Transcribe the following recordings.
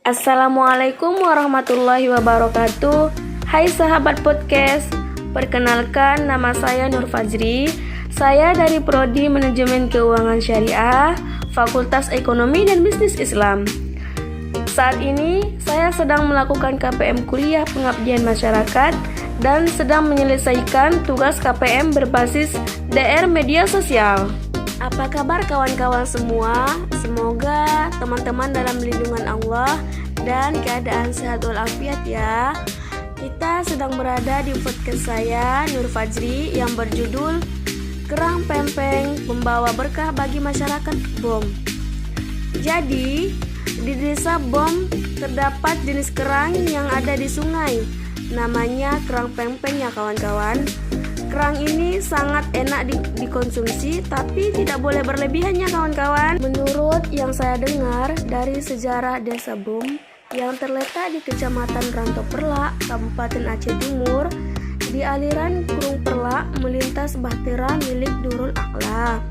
Assalamualaikum warahmatullahi wabarakatuh. Hai sahabat podcast, perkenalkan nama saya Nur Fajri. Saya dari Prodi Manajemen Keuangan Syariah, Fakultas Ekonomi dan Bisnis Islam. Saat ini saya sedang melakukan KPM Kuliah Pengabdian Masyarakat dan sedang menyelesaikan tugas KPM berbasis DR Media Sosial. Apa kabar kawan-kawan semua? Semoga teman-teman dalam lindungan Allah dan keadaan sehat walafiat ya. Kita sedang berada di podcast saya Nur Fajri yang berjudul Kerang Pempeng Membawa Berkah bagi Masyarakat BOM. Jadi, di desa BOM terdapat jenis kerang yang ada di sungai. Namanya kerang pempeng ya kawan-kawan. Kerang ini sangat enak dikonsumsi, tapi tidak boleh berlebihan ya kawan-kawan. Menurut yang saya dengar dari sejarah desa BOM yang terletak di Kecamatan Rantau Perlak, Kabupaten Aceh Timur, di aliran Kurung Perlak melintas bahtera milik Nurul Aqla,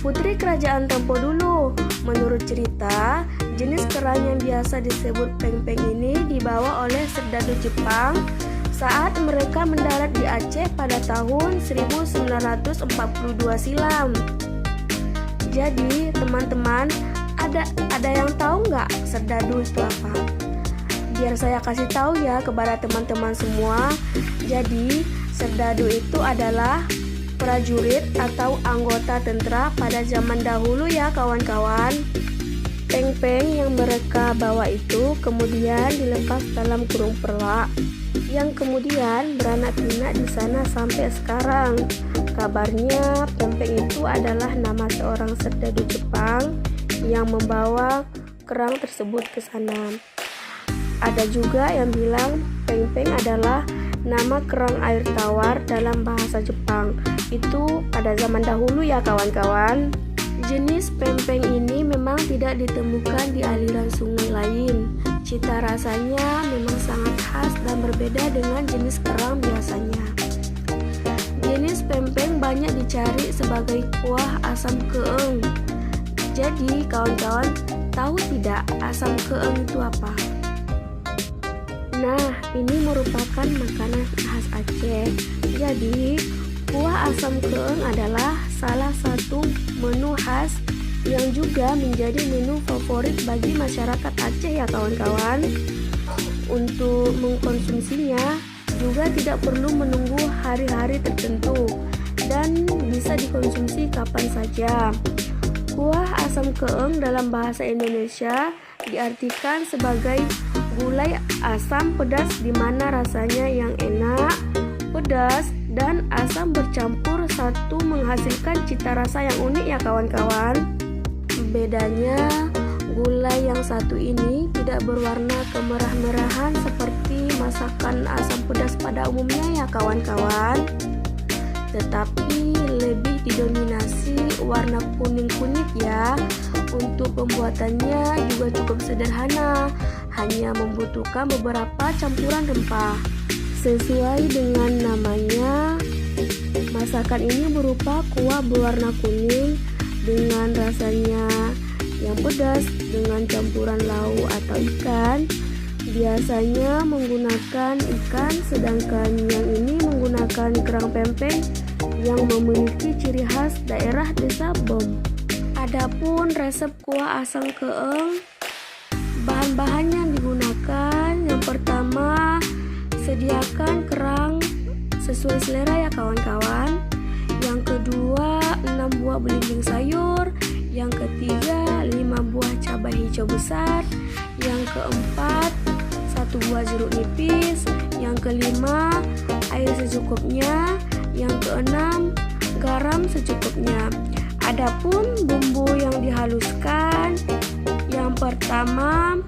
putri kerajaan tempo dulu. Menurut cerita, jenis kerang yang biasa disebut pempeng ini dibawa oleh serdadu Jepang saat mereka mendarat di Aceh pada tahun 1942 silam. Jadi teman-teman, ada yang tahu nggak serdadu itu apa? Biar saya kasih tahu ya kepada teman-teman semua. Jadi serdadu itu adalah prajurit atau anggota tentara pada zaman dahulu ya kawan-kawan. Pempeng yang mereka bawa itu kemudian dilepas dalam kurung perlak, yang kemudian beranak pinak di sana sampai sekarang. Kabarnya pempeng itu adalah nama seorang serdadu Jepang yang membawa kerang tersebut ke sana. Ada juga yang bilang pempeng adalah nama kerang air tawar dalam bahasa Jepang. Itu pada zaman dahulu ya kawan-kawan. Jenis pempeng ini memang tidak ditemukan di aliran sungai lain. Cita rasanya memang sangat khas dan berbeda dengan jenis kerang biasanya. Jenis pempeng banyak dicari sebagai kuah asam keeng. Jadi kawan-kawan tahu tidak asam keeng itu apa? Nah, ini merupakan makanan khas Aceh. Jadi, kuah asam keeng adalah salah satu menu khas yang juga menjadi menu favorit bagi masyarakat Aceh ya kawan-kawan. Untuk mengkonsumsinya juga tidak perlu menunggu hari-hari tertentu dan bisa dikonsumsi kapan saja. Kuah asam keeng dalam bahasa Indonesia diartikan sebagai gulai asam pedas di mana rasanya yang enak, pedas, dan asam bercampur satu menghasilkan cita rasa yang unik ya kawan-kawan. Bedanya, gulai yang satu ini tidak berwarna kemerah-merahan seperti masakan asam pedas pada umumnya ya kawan-kawan, tetapi lebih didominasi warna kuning-kuning ya. Untuk pembuatannya juga cukup sederhana, hanya membutuhkan beberapa campuran rempah. Sesuai dengan namanya, masakan ini berupa kuah berwarna kuning dengan rasanya yang pedas dengan campuran lauk atau ikan. Biasanya menggunakan ikan, sedangkan yang ini menggunakan kerang pempeng yang memiliki ciri khas daerah desa BOM. Adapun resep kuah asam keeng, bahan-bahan yang digunakan, yang pertama, sediakan kerang sesuai selera ya kawan-kawan. Yang kedua, 6 buah belimbing sayur. Yang ketiga, 5 buah cabai hijau besar. Yang keempat, 1 buah jeruk nipis. Yang kelima, air secukupnya. Yang keenam, garam secukupnya. Adapun bumbu yang dihaluskan, yang pertama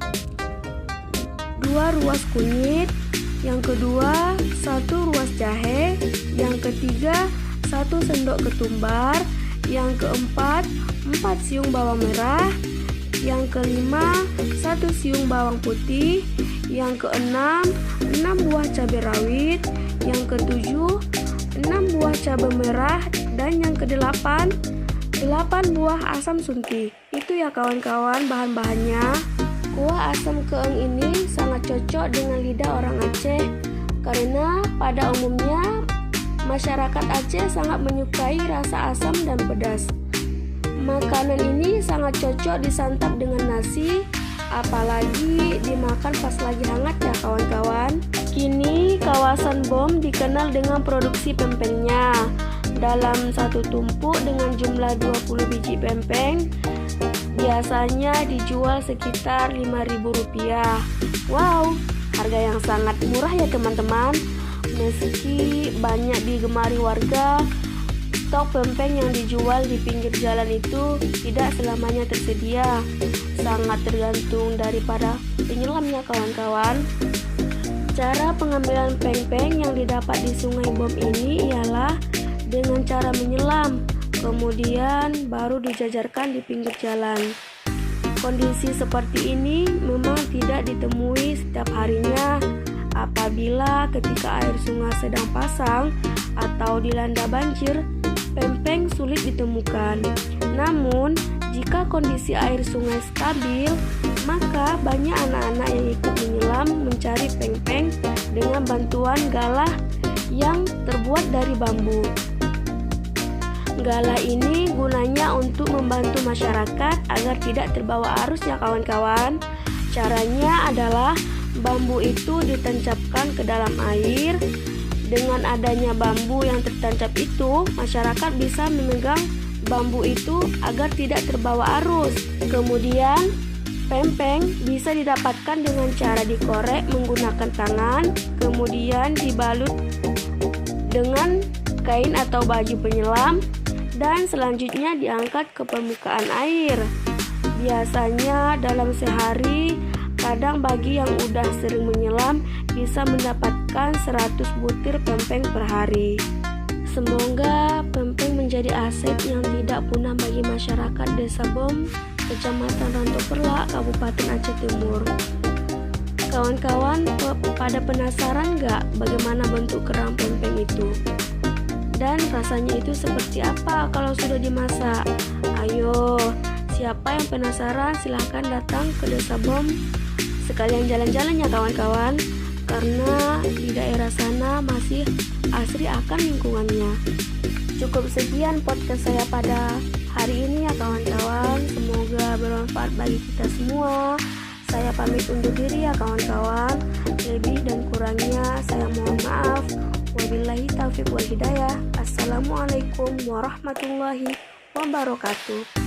2 ruas kunyit, yang kedua 1 ruas jahe, yang ketiga 1 sendok ketumbar, yang keempat 4 siung bawang merah, yang kelima 1 siung bawang putih, yang keenam 6 buah cabai rawit, yang ketujuh 6 buah cabai merah, dan yang kedelapan 8 buah asam sunti. Itu ya kawan-kawan bahan-bahannya. Kuah asam keeng ini sangat cocok dengan lidah orang Aceh karena pada umumnya masyarakat Aceh sangat menyukai rasa asam dan pedas. Makanan ini sangat cocok disantap dengan nasi, apalagi dimakan pas lagi hangat ya kawan-kawan. Kini kawasan BOM dikenal dengan produksi pempengnya. Dalam satu tumpuk dengan jumlah 20 biji pempeng biasanya dijual sekitar Rp5.000. Wow, harga yang sangat murah ya teman-teman. Meski banyak digemari warga, stok pempeng yang dijual di pinggir jalan itu tidak selamanya tersedia. Sangat tergantung daripada penyelamnya kawan-kawan. Cara pengambilan pempeng yang didapat di Sungai BOM ini ialah dengan cara menyelam, kemudian baru dijajarkan di pinggir jalan. Kondisi seperti ini memang tidak ditemui setiap harinya. Apabila ketika air sungai sedang pasang atau dilanda banjir, pempeng sulit ditemukan. Namun, jika kondisi air sungai stabil, maka banyak anak-anak yang ikut menyelam mencari pempeng dengan bantuan galah yang terbuat dari bambu. Galah ini gunanya untuk membantu masyarakat agar tidak terbawa arus ya kawan-kawan. Caranya adalah bambu itu ditancapkan ke dalam air. Dengan adanya bambu yang tertancap itu, masyarakat bisa memegang bambu itu agar tidak terbawa arus. Kemudian, pempeng bisa didapatkan dengan cara dikorek menggunakan tangan, kemudian dibalut dengan kain atau baju penyelam, dan selanjutnya diangkat ke permukaan air. Biasanya dalam sehari, kadang bagi yang udah sering menyelam bisa mendapatkan 100 butir pempeng per hari. Semoga pempeng menjadi aset yang tidak punah bagi masyarakat Desa BOM, Kecamatan Rantau Perlak, Kabupaten Aceh Timur. Kawan-kawan, pada penasaran nggak bagaimana bentuk kerang pempeng itu? Dan rasanya itu seperti apa kalau sudah dimasak? Ayo, siapa yang penasaran silahkan datang ke Desa BOM. Sekalian jalan-jalan ya kawan-kawan, karena di daerah sana masih asri akan lingkungannya. Cukup sekian podcast saya pada hari ini ya kawan-kawan. Semoga bermanfaat bagi kita semua. Saya pamit undur diri ya kawan-kawan. Lebih dan kurangnya saya mohon maaf. Wabillahi taufiq wal hidayah. Assalamualaikum warahmatullahi wabarakatuh.